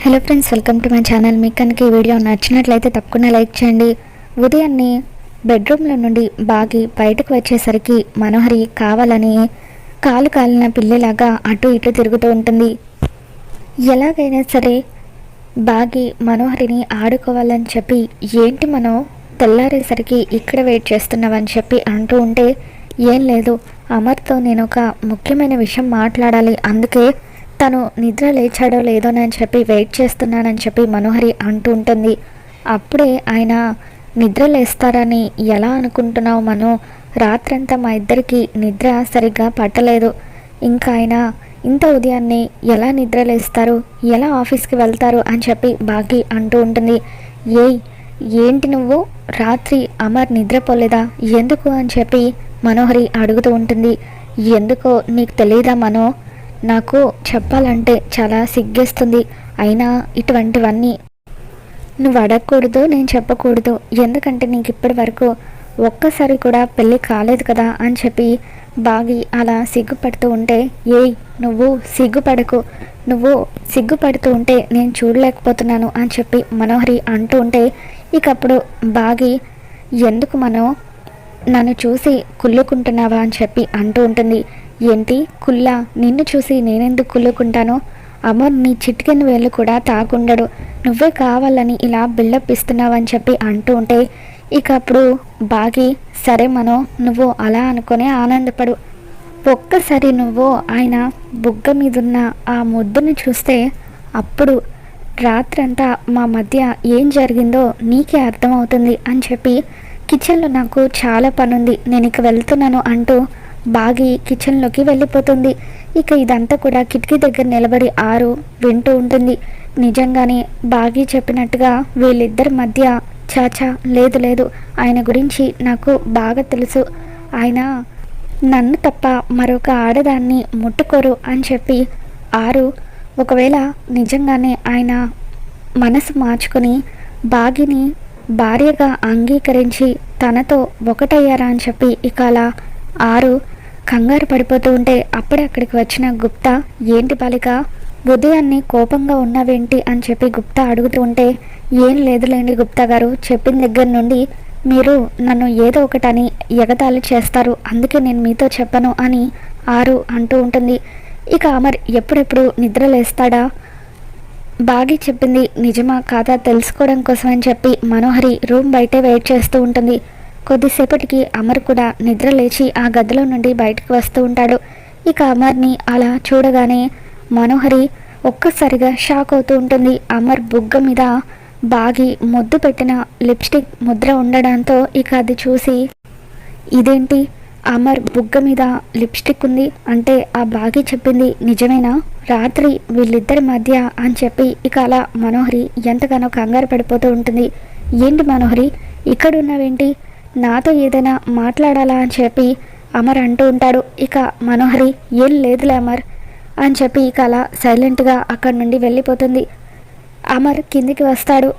Hello friends, welcome to my channel. మీకు కనుక ఈ వీడియో నచ్చినట్లయితే తప్పకుండా లైక్ చేయండి. ఉదయాన్నే బెడ్రూమ్లో నుండి బాగి బయటకు వచ్చేసరికి మనోహరి కావాలని కాలు కాలిన పిల్లిలాగా అటు ఇటు తిరుగుతూ ఉంటుంది. ఎలాగైనా సరే బాగి మనోహరిని ఆడుకోవాలని చెప్పి, ఏంటి మనం తెల్లారేసరికి ఇక్కడ వెయిట్ చేస్తున్నావని చెప్పి అంటూ ఉంటే, ఏం లేదు అమర్తో నేను ఒక ముఖ్యమైన విషయం మాట్లాడాలి, అందుకే తను నిద్ర లేచాడో లేదోనని చెప్పి వెయిట్ చేస్తున్నానని చెప్పి మనోహరి అంటూ ఉంటుంది. అప్పుడే ఆయన నిద్ర లేస్తారని ఎలా అనుకుంటున్నావు మనో? రాత్రంతా మా ఇద్దరికి నిద్ర సరిగ్గా పట్టలేదు. ఇంకా ఆయన ఇంత ఉదయాన్నే ఎలా నిద్ర లేస్తారు, ఎలా ఆఫీస్కి వెళ్తారు అని చెప్పి బాగి అంటూ ఉంటుంది. ఏంటి నువ్వు రాత్రి అమర్ నిద్రపోలేదా ఎందుకు అని చెప్పి మనోహరి అడుగుతూ ఉంటుంది. ఎందుకో నీకు తెలియదా మనో? నాకు చెప్పాలంటే చాలా సిగ్గేస్తుంది. అయినా ఇటువంటివన్నీ నువ్వు అడగకూడదు, నేను చెప్పకూడదు. ఎందుకంటే నీకు ఇప్పటి వరకు ఒక్కసారి కూడా పెళ్ళి కాలేదు కదా అని చెప్పి బాగి అలా సిగ్గుపడుతూ ఉంటే, నువ్వు సిగ్గుపడకు, నువ్వు సిగ్గుపడుతూ ఉంటే నేను చూడలేకపోతున్నాను అని చెప్పి మనోహరి అంటూ ఉంటే, ఇకప్పుడు బాగి ఎందుకు మనో నన్ను చూసి కుళ్ళుకుంటున్నావా అని చెప్పి అంటూ ఉంటుంది. ఏంటి కుళ్ళ? నిన్ను చూసి నేనెందుకు కుళ్ళుకుంటాను? అమర్ నీ చిటికెన్ వేళ్ళు కూడా తాకుండడు, నువ్వే కావాలని ఇలా బిల్డప్ ఇస్తున్నావని చెప్పి అంటూ ఉంటే, ఇక అప్పుడు బాగి సరే మనో నువ్వు అలా అనుకునే ఆనందపడు. ఒక్కసారి నువ్వు ఆయన బుగ్గ మీదున్న ఆ ముద్దుని చూస్తే అప్పుడు రాత్రంతా మా మధ్య ఏం జరిగిందో నీకే అర్థమవుతుంది అని చెప్పి, కిచెన్లో నాకు చాలా పనుంది, నేను ఇక వెళ్తున్నాను అంటూ బాగి కిచెన్లోకి వెళ్ళిపోతుంది. ఇక ఇదంతా కూడా కిటికీ దగ్గర నిలబడి ఆరు వింటూ ఉంటుంది. నిజంగానే బాగి చెప్పినట్టుగా వీళ్ళిద్దరి మధ్య చాచా లేదు, ఆయన గురించి నాకు బాగా తెలుసు, ఆయన నన్ను తప్ప మరొక ఆడదాన్ని ముట్టుకోరు అని చెప్పి ఆరు ఒకవేళ నిజంగానే ఆయన మనసు మార్చుకొని బాగిని భార్యగా అంగీకరించి తనతో ఒకటయ్యారా అని చెప్పి ఇక అలా ఆరు కంగారు పడిపోతూ ఉంటే, అప్పుడే అక్కడికి వచ్చిన గుప్తా, ఏంటి బాలిక ఉదయాన్నే కోపంగా ఉన్నావేంటి అని చెప్పి గుప్తా అడుగుతూ ఉంటే, ఏం లేదులేండి గుప్తా గారు, చెప్పిన దగ్గర నుండి మీరు నన్ను ఏదో ఒకటని ఎగతాళి చేస్తారు, అందుకే నేను మీతో చెప్పను అని ఆరు అంటూ ఉంటుంది. ఇక అమర్ ఎప్పుడెప్పుడు నిద్రలేస్తాడా, బాగి చెప్పింది నిజమా కాదా తెలుసుకోవడం కోసం అని చెప్పి మనోహరి రూమ్ బయటే వెయిట్ చేస్తూ ఉంటుంది. కొద్దిసేపటికి అమర్ కూడా నిద్ర లేచి ఆ గదిలో నుండి బయటకు వస్తూ ఉంటాడు. ఇక అమర్ని అలా చూడగానే మనోహరి ఒక్కసారిగా షాక్ అవుతూ ఉంటుంది. అమర్ బుగ్గ మీద బాగి ముద్దు పెట్టిన లిప్స్టిక్ ముద్ర ఉండడంతో ఇక అది చూసి, ఇదేంటి అమర్ బుగ్గ మీద లిప్స్టిక్ ఉంది అంటే ఆ బాగి చెప్పింది నిజమేనా, రాత్రి వీళ్ళిద్దరి మధ్య అని చెప్పి ఇక అలా మనోహరి ఎంతగానో కంగారు పడిపోతూ ఉంటుంది. ఏంటి మనోహరి ఇక్కడున్నావేంటి, నాతో ఏదైనా మాట్లాడాలా అని చెప్పి అమర్ అంటూ ఉంటాడు. ఇక మనోహరి ఏం లేదులే అమర్ అని చెప్పి ఇక అలా సైలెంట్గా అక్కడి నుండి వెళ్ళిపోతుంది. అమర్ కిందికి వస్తాడు.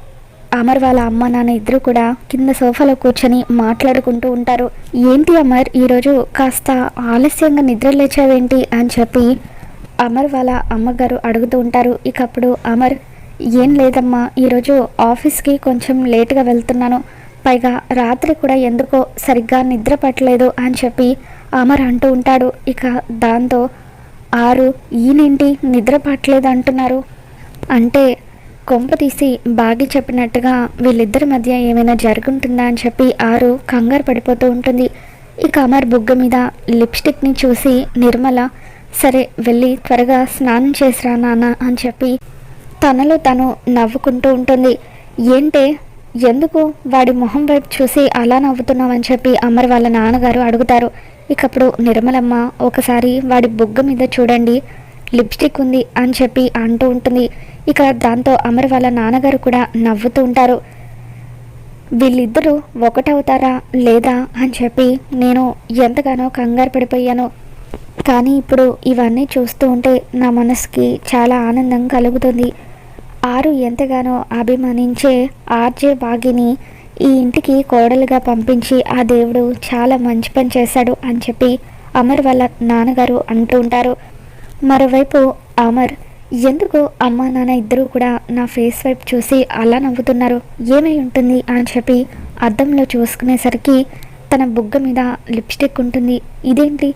అమర్ వాళ్ళ అమ్మ నాన్న ఇద్దరు కూడా కింద సోఫాలో కూర్చొని మాట్లాడుకుంటూ ఉంటారు. ఏంటి అమర్ ఈరోజు కాస్త ఆలస్యంగా నిద్ర లేచావేంటి అని చెప్పి అమర్ వాళ్ళ అమ్మగారు అడుగుతూ ఉంటారు. ఇక అప్పుడు అమర్, ఏం లేదమ్మా, ఈరోజు ఆఫీస్కి కొంచెం లేట్గా వెళ్తున్నాను, పైగా రాత్రి కూడా ఎందుకో సరిగ్గా నిద్ర పట్టలేదు అని చెప్పి అమర్ అంటూ ఉంటాడు. ఇక దాంతో ఆరు, ఈయనేంటి నిద్ర పట్టలేదు అంటున్నారు అంటే కొంప తీసి బాగి చెప్పినట్టుగా వీళ్ళిద్దరి మధ్య ఏమైనా జరుగుతుందా అని చెప్పి ఆరు కంగారు పడిపోతూ ఉంటుంది. ఇక అమర్ బుగ్గ మీద లిప్స్టిక్ని చూసి నిర్మల, సరే వెళ్ళి త్వరగా స్నానం చేసిరా నాన్న అని చెప్పి తనలో తను నవ్వుకుంటూ ఉంటుంది. ఏంటే ఎందుకు వాడి మొహం వైపు చూసి అలా నవ్వుతున్నావని చెప్పి అమర్ వాళ్ళ నాన్నగారు అడుగుతారు. ఇకప్పుడు నిర్మలమ్మ, ఒకసారి వాడి బుగ్గ మీద చూడండి లిప్స్టిక్ ఉంది అని చెప్పి అంటూ ఉంటుంది. ఇక దాంతో అమర్ వాళ్ళ నాన్నగారు కూడా నవ్వుతూ ఉంటారు. వీళ్ళిద్దరూ ఒకటవుతారా లేదా అని చెప్పి నేను ఎంతగానో కంగారు పడిపోయాను, కానీ ఇప్పుడు ఇవన్నీ చూస్తూ ఉంటే నా మనసుకి చాలా ఆనందం కలుగుతుంది. ఆరు ఎంతగానో అభిమానించే ఆర్జే బాగిని ఈ ఇంటికి కోడలుగా పంపించి ఆ దేవుడు చాలా మంచి పని చేశాడు అని చెప్పి అమర్ వాళ్ళ నాన్నగారు అంటూ ఉంటారు. మరోవైపు అమర్ ఎందుకు అమ్మ నాన్న ఇద్దరూ కూడా నా ఫేస్ వైపు చూసి అలా నవ్వుతున్నారు, ఏమై ఉంటుంది అని చెప్పి అద్దంలో చూసుకునేసరికి తన బుగ్గ మీద లిప్స్టిక్ ఉంటుంది. ఇదేంటి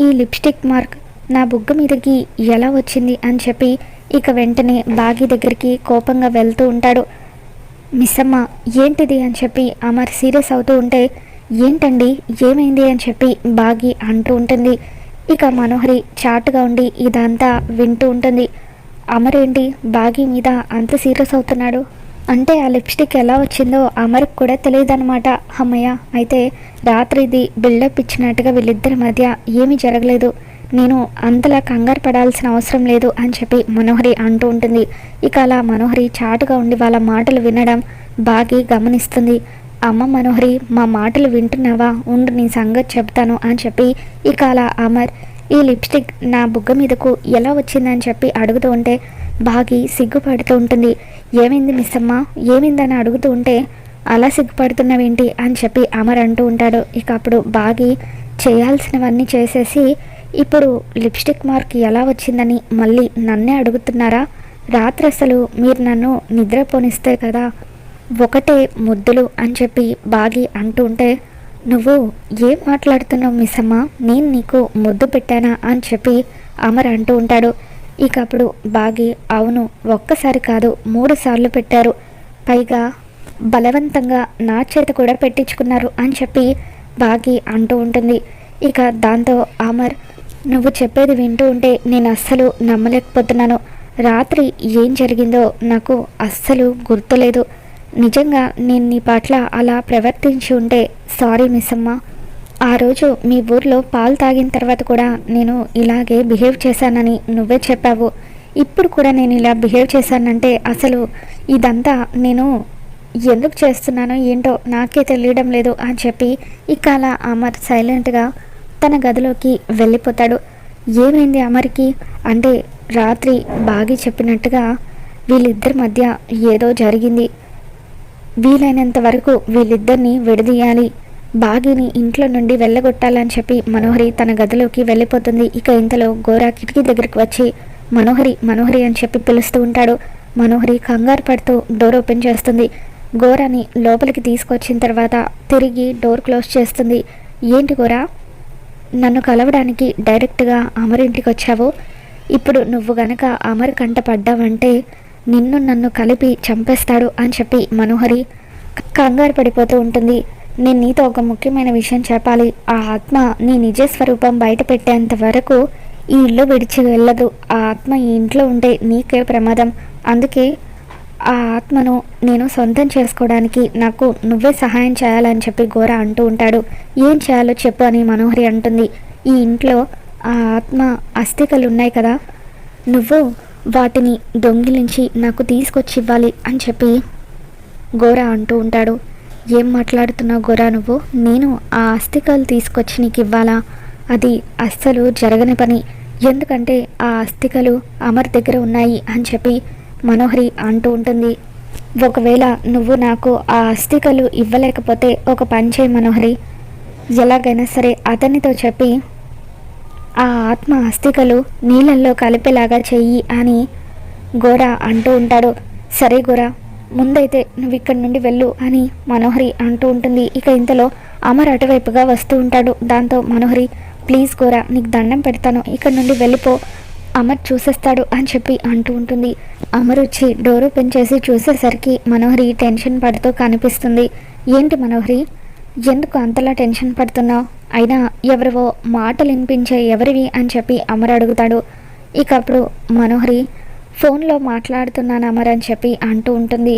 ఈ లిప్స్టిక్ మార్క్ నా బుగ్గ మీదకి ఎలా వచ్చింది అని చెప్పి ఇక వెంటనే బాగి దగ్గరికి కోపంగా వెళ్తూ ఉంటాడు. మిస్ అమ్మ ఏంటిది అని చెప్పి అమర్ సీరియస్ అవుతూ ఉంటే, ఏంటండి ఏమైంది అని చెప్పి బాగి అంటూ ఉంటుంది. ఇక మనోహరి చాటుగా ఉండి ఇదంతా వింటూ ఉంటుంది. అమర్ ఏంటి బాగి మీద అంత సీరియస్ అవుతున్నాడు అంటే ఆ లిప్స్టిక్ ఎలా వచ్చిందో అమర్కి కూడా తెలియదన్నమాట. అమ్మయ్య, అయితే రాత్రి ఇది బిల్డప్ ఇచ్చినట్టుగా వీళ్ళిద్దరి మధ్య ఏమీ జరగలేదు, నేను అంతలా కంగారు పడాల్సిన అవసరం లేదు అని చెప్పి మనోహరి అంటూ ఉంటుంది. ఇక అలా మనోహరి చాటుగా ఉండి వాళ్ళ మాటలు వినడం బాగి గమనిస్తుంది. అమ్మ మనోహరి, మా మాటలు వింటున్నావా, ఉండు నీ సంగతి చెప్తాను అని చెప్పి ఇక అలా అమర్ ఈ లిప్స్టిక్ నా బుగ్గ మీదకు ఎలా వచ్చిందని చెప్పి అడుగుతూ ఉంటే బాగి సిగ్గుపడుతూ ఉంటుంది. ఏమైంది మిస్ అమ్మ, ఏమైందని అడుగుతూ ఉంటే అలా సిగ్గుపడుతున్నావేంటి అని చెప్పి అమర్ అంటూ ఉంటాడు. ఇక అప్పుడు బాగి చేయాల్సినవన్నీ చేసేసి, ఇప్పుడు లిప్స్టిక్ మార్క్ ఎలా వచ్చిందని మళ్ళీ నన్నే అడుగుతున్నారా, రాత్రి అసలు మీరు నన్ను నిద్రపోనిస్తే కదా ఒకటే ముద్దులు అని చెప్పి బాగి అంటూ ఉంటే, నువ్వు ఏం మాట్లాడుతున్నావు మిస్ అమ్మ, నేను నీకు ముద్దు పెట్టానా అని చెప్పి అమర్ అంటూ ఉంటాడు. ఇక అప్పుడు బాగి, అవును ఒక్కసారి కాదు 3 సార్లు పెట్టారు, పైగా బలవంతంగా నా చేత కూడా పెట్టించుకున్నారు అని చెప్పి బాగి అంటూ ఉంటుంది. ఇక దాంతో అమర్, నువ్వు చెప్పేది వింటూ ఉంటే నేను అస్సలు నమ్మలేకపోతున్నాను, రాత్రి ఏం జరిగిందో నాకు అస్సలు గుర్తులేదు, నిజంగా నేను నీ పట్ల అలా ప్రవర్తించి ఉంటే సారీ మిస్ అమ్మ, ఆ రోజు మీ ఊర్లో పాలు తాగిన తర్వాత కూడా నేను ఇలాగే బిహేవ్ చేశానని నువ్వే చెప్పావు, ఇప్పుడు కూడా నేను ఇలా బిహేవ్ చేశానంటే అసలు ఇదంతా నేను ఎందుకు చేస్తున్నానో ఏంటో నాకే తెలియడం లేదు అని చెప్పి ఇక అలా అమర్ సైలెంట్గా తన గదిలోకి వెళ్ళిపోతాడు. ఏమైంది అమర్కి అంటే రాత్రి బాగి చెప్పినట్టుగా వీళ్ళిద్దరి మధ్య ఏదో జరిగింది, వీలైనంత వరకు వీళ్ళిద్దరిని విడదీయాలి, బాగిని ఇంట్లో నుండి వెళ్ళగొట్టాలని చెప్పి మనోహరి తన గదిలోకి వెళ్ళిపోతుంది. ఇక ఇంతలో గోరా కిటికీ దగ్గరికి వచ్చి మనోహరి మనోహరి అని చెప్పి పిలుస్తూ ఉంటాడు. మనోహరి కంగారు పడుతూ డోర్ ఓపెన్ చేస్తుంది. గోరాని లోపలికి తీసుకొచ్చిన తర్వాత తిరిగి డోర్ క్లోజ్ చేస్తుంది. ఏంటి గోరా, నన్ను కలవడానికి డైరెక్ట్గా అమర్ ఇంటికి వచ్చావు, ఇప్పుడు నువ్వు గనక అమర్ కంట పడ్డావంటే నిన్ను నన్ను కలిపి చంపేస్తాడు అని చెప్పి మనోహరి కంగారు పడిపోతూ ఉంటుంది. నేను నీతో ఒక ముఖ్యమైన విషయం చెప్పాలి, ఆ ఆత్మ నీ నిజ స్వరూపం బయట పెట్టేంత వరకు ఈ ఇల్లు విడిచి వెళ్ళదు, ఆ ఆత్మ ఈ ఇంట్లో ఉంటే నీకే ప్రమాదం, అందుకే ఆ ఆత్మను నేను సొంతం చేసుకోవడానికి నాకు నువ్వే సహాయం చేయాలని చెప్పి గోరా అంటూ ఉంటాడు. ఏం చేయాలో చెప్పు అని మనోహరి అంటుంది. ఈ ఇంట్లో ఆ ఆత్మ అస్థికలు ఉన్నాయి కదా, నువ్వు వాటిని దొంగిలించి నాకు తీసుకొచ్చి ఇవ్వాలి అని చెప్పి గోరా అంటూ ఉంటాడు. ఏం మాట్లాడుతున్నావు గోరా నువ్వు, నేను ఆ అస్థికలు తీసుకొచ్చి నీకు ఇవ్వాలా, అది అస్సలు జరగని పని, ఎందుకంటే ఆ అస్థికలు అమర్ దగ్గర ఉన్నాయి అని చెప్పి మనోహరి అంటూ ఉంటుంది. ఒకవేళ నువ్వు నాకు ఆ అస్థికలు ఇవ్వలేకపోతే ఒక పని చేయి మనోహరి, ఎలాగైనా సరే అతనితో చెప్పి ఆ ఆత్మ అస్థికలు నీళ్ళల్లో కలిపేలాగా చెయ్యి అని గోరా అంటూ ఉంటాడు. సరే గోరా, ముందైతే నువ్వు ఇక్కడి నుండి వెళ్ళు అని మనోహరి అంటూ ఉంటుంది. ఇక ఇంతలో అమర్ అటువైపుగా వస్తూ ఉంటాడు. దాంతో మనోహరి, ప్లీజ్ గోరా నీకు దండం పెడతాను, ఇక్కడి నుండి వెళ్ళిపో, అమర్ చూసేస్తాడు అని చెప్పి అంటూ ఉంటుంది. అమర్ వచ్చి డోర్ ఓపెన్ చేసి చూసేసరికి మనోహరి టెన్షన్ పడుతూ కనిపిస్తుంది. ఏంటి మనోహరి, ఎందుకు అంతలా టెన్షన్ పడుతున్నావు, అయినా ఎవరివో మాటలు వినిపించే ఎవరివి అని చెప్పి అమర్ అడుగుతాడు. ఇక అప్పుడు మనోహరి, ఫోన్లో మాట్లాడుతున్నాను అమర్ అని చెప్పి అంటూ ఉంటుంది.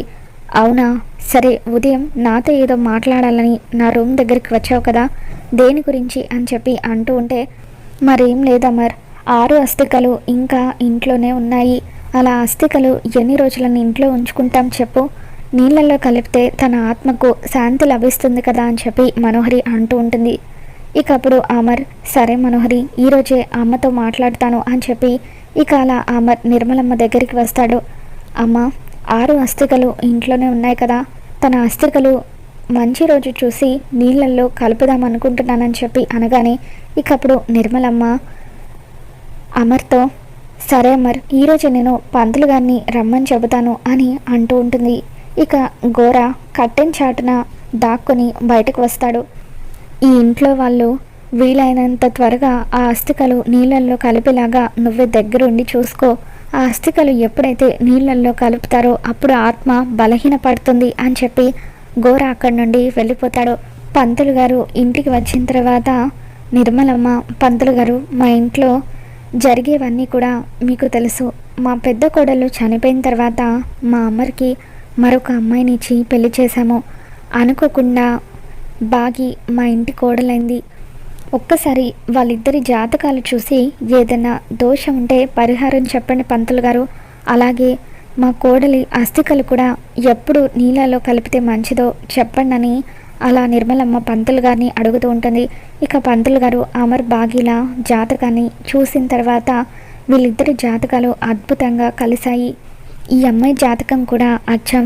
అవునా, సరే ఉదయం నాతో ఏదో మాట్లాడాలని నా రూమ్ దగ్గరికి వచ్చావు కదా, దేని గురించి అని చెప్పి అంటూ ఉంటే, మరేం లేదు అమర్, 6 అస్థికలు ఇంకా ఇంట్లోనే ఉన్నాయి, అలా అస్థికలు ఎన్ని రోజులని ఇంట్లో ఉంచుకుంటాం చెప్పు, నీళ్ళల్లో కలిపితే తన ఆత్మకు శాంతి లభిస్తుంది కదా అని చెప్పి మనోహరి అంటూ ఉంటుంది. ఇక అప్పుడు అమర్, సరే మనోహరి ఈరోజే అమ్మతో మాట్లాడతాను అని చెప్పి ఇక అలా అమర్ నిర్మలమ్మ దగ్గరికి వస్తాడు. అమ్మ, 6 అస్థికలు ఇంట్లోనే ఉన్నాయి కదా, తన అస్థికలు మంచి రోజు చూసి నీళ్ళల్లో కలుపుదాం అనుకుంటున్నానని చెప్పి అనగానే ఇక అప్పుడు నిర్మలమ్మ అమర్తో, సరే అమర్, ఈరోజు నేను పంతులు గారిని రమ్మని చెబుతాను అని అంటూ ఉంటుంది. ఇక గోర కట్టెన్ చాటున దాక్కుని బయటకు వస్తాడు. ఈ ఇంట్లో వాళ్ళు వీలైనంత త్వరగా ఆ అస్థికలు నీళ్ళల్లో కలిపేలాగా నువ్వే దగ్గరుండి చూసుకో. ఆ అస్థికలు ఎప్పుడైతే నీళ్ళల్లో కలుపుతారో అప్పుడు ఆత్మ బలహీన పడుతుంది అని చెప్పి గోర అక్కడి నుండి వెళ్ళిపోతాడు. పంతులు గారు ఇంటికి వచ్చిన తర్వాత నిర్మలమ్మ, పంతులు గారు, మా ఇంట్లో జరిగేవన్నీ కూడా మీకు తెలుసు. మా పెద్ద కోడలు చనిపోయిన తర్వాత మా అమ్మరికి మరొక అమ్మాయిని ఇచ్చి పెళ్లి చేశాము. అనుకోకుండా బాగి మా ఇంటి కోడలైంది. ఒక్కసారి వాళ్ళిద్దరి జాతకాలు చూసి ఏదైనా దోషం ఉంటే పరిహారం చెప్పండి పంతులు గారు. అలాగే మా కోడలి అస్థికలు కూడా ఎప్పుడు నీళ్ళలో కలిపితే మంచిదో చెప్పండి అని అలా నిర్మలమ్మ పంతులు గారిని అడుగుతూ ఉంటుంది. ఇక పంతులు గారు అమర్ బాగీల జాతకాన్ని చూసిన తర్వాత వీళ్ళిద్దరి జాతకాలు అద్భుతంగా కలిశాయి. ఈ అమ్మాయి జాతకం కూడా అచ్చం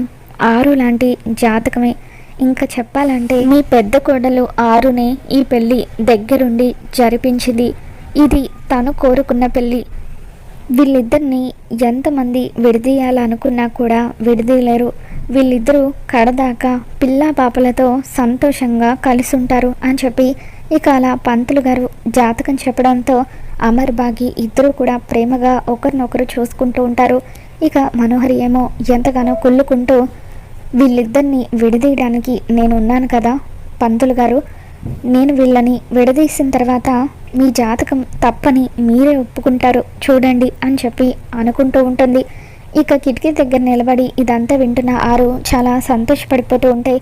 6 లాంటి జాతకమే. ఇంకా చెప్పాలంటే మీ పెద్ద కోడలు 6నే ఈ పెళ్ళి దగ్గరుండి జరిపించింది. ఇది తను కోరుకున్న పెళ్ళి. వీళ్ళిద్దరిని ఎంతమంది విడదీయాలనుకున్నా కూడా విడదీయలేరు. వీళ్ళిద్దరూ కడదాకా పిల్లా పాపలతో సంతోషంగా కలిసి ఉంటారు అని చెప్పి ఇక అలా పంతులు గారు జాతకం చెప్పడంతో అమర్ బాగి ఇద్దరూ కూడా ప్రేమగా ఒకరినొకరు చూసుకుంటూ ఉంటారు. ఇక మనోహరి ఏమో ఎంతగానో కుళ్ళుకుంటూ వీళ్ళిద్దరిని విడదీయడానికి నేనున్నాను కదా పంతులు గారు, నేను వీళ్ళని విడదీసిన తర్వాత మీ జాతకం తప్పని మీరే ఒప్పుకుంటారు చూడండి అని చెప్పి అనుకుంటూ ఉంటుంది. ఇక కిటికీ దగ్గర నిలబడి ఇదంతా వింటున్న ఆరు చాలా సంతోషపడిపోతూ ఉంటే,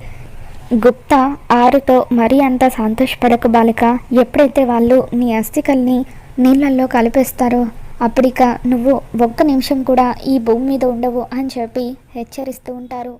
గుప్తా ఆరుతో మరీ అంత సంతోషపడకు బాలిక, ఎప్పుడైతే వాళ్ళు నీ అస్థికల్ని నీళ్ళల్లో కలిపేస్తారో అప్పుడిక నువ్వు ఒక్క నిమిషం కూడా ఈ భూమి మీద ఉండవు అని చెప్పి హెచ్చరిస్తూ ఉంటారు.